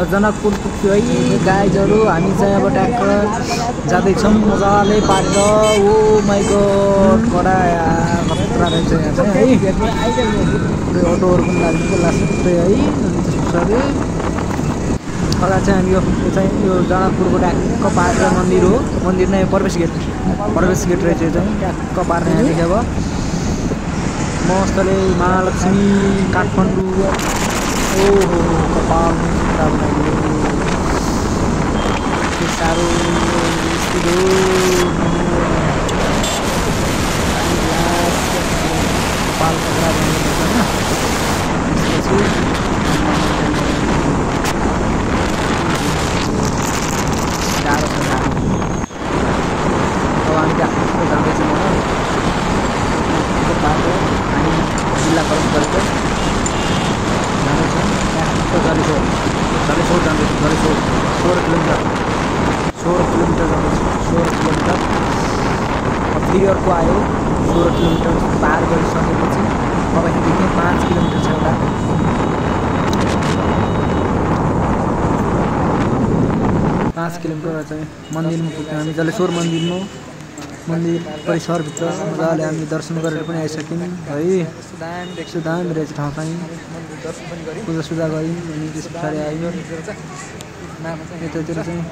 जनकपुर पुग्यो है गाइजहरू हामी चाहिँ अब ट्याक्क जाँदैछौँ मजाले पारेर ओ माइ गड कडा यार खतरा रहेछ यहाँ चाहिँ है अटोहरू पनि लाग्नु लास्टै है अनि त्यसपछि अगाडि चाहिँ हामी यो चाहिँ यो जनकपुरको ट्याक्क पारेर मन्दिर हो मन्दिर नै प्रवेश गेट रहेछ यो चाहिँ ट्याक्क पार्ने यहाँदेखि अब मस्तले महालक्ष्मी काठमाडौँ ओहो कपाल साह्रो कपाल पक्रा गाह्रो छ अब हामी त्यहाँ जाँदैछौँ बाटो हामी जिल्ला क्रस गरेको जाँदैछौँ त्यहाँ जलेश्वर जाँदैछौँ जलेश्वर 16 किलोमिटर जाँदैछौँ 16 किलोमिटर फेरि अर्को आयो 16 किलोमिटर पार गरिसकेपछि अब यहाँदेखि 5 किलोमिटर छ एउटा 5 किलोमिटर चाहिँ मन्दिरमा पुग्यौँ हामी जलेश्वर मन्दिर परिसरभित्र मजाले हामी दर्शन गरेर पनि आइसक्यौँ है यस्तो दामी रहेछ ठाउँ चाहिँ पूजा गऱ्यौँ अनि त्यस पछाडि आयो यतातिर चाहिँ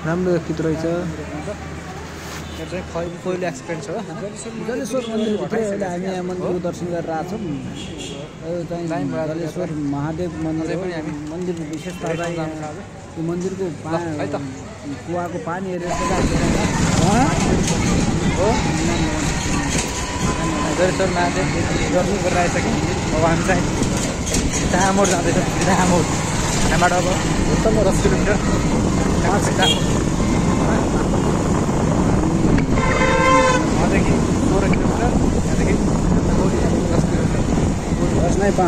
राम्रो व्यक्तित्व रहेछ पहिलो एक्सपिरियन्स हो जलेश्वर मन्दिरभित्र अहिले हामी यहाँ मन्दिरको दर्शन गरेर आएको छौँ यो चाहिँ जलेश्वर महादेव मन्दिर मन्दिरको विशेषता चाहिँ यो मन्दिरको कुवाको पानी हेरेर हो जलेश्वर महादेव दर्शन गरेर आइसक्यौँ अब हामी चाहिँ दामोड जाँदैछौँ दामोड यहाँबाट अब उत्तम 10 किलोमिटर यहाँदेखि 16 किलोमिटर यहाँदेखि 10 किलोमिटर 10 नै 5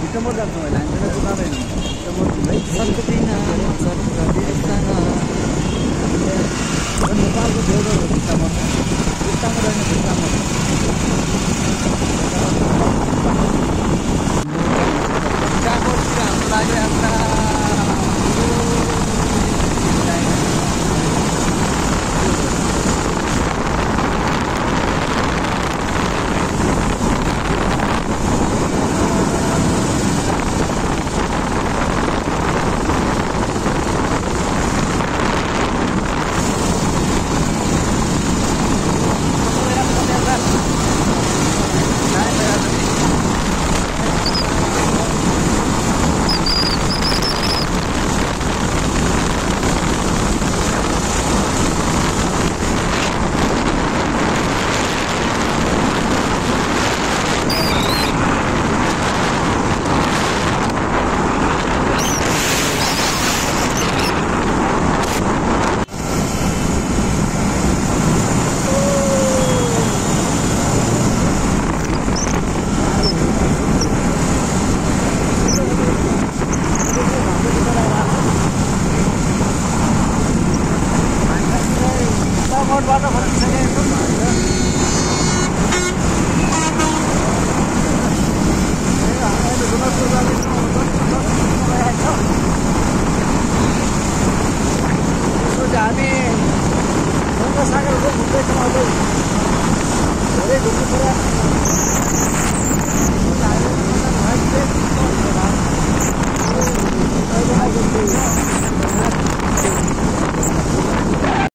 भित्तामा जान्छौँ अहिले हामी चाहिँ जाँदैन नेपालको भित्तामा रहेन भित्तामा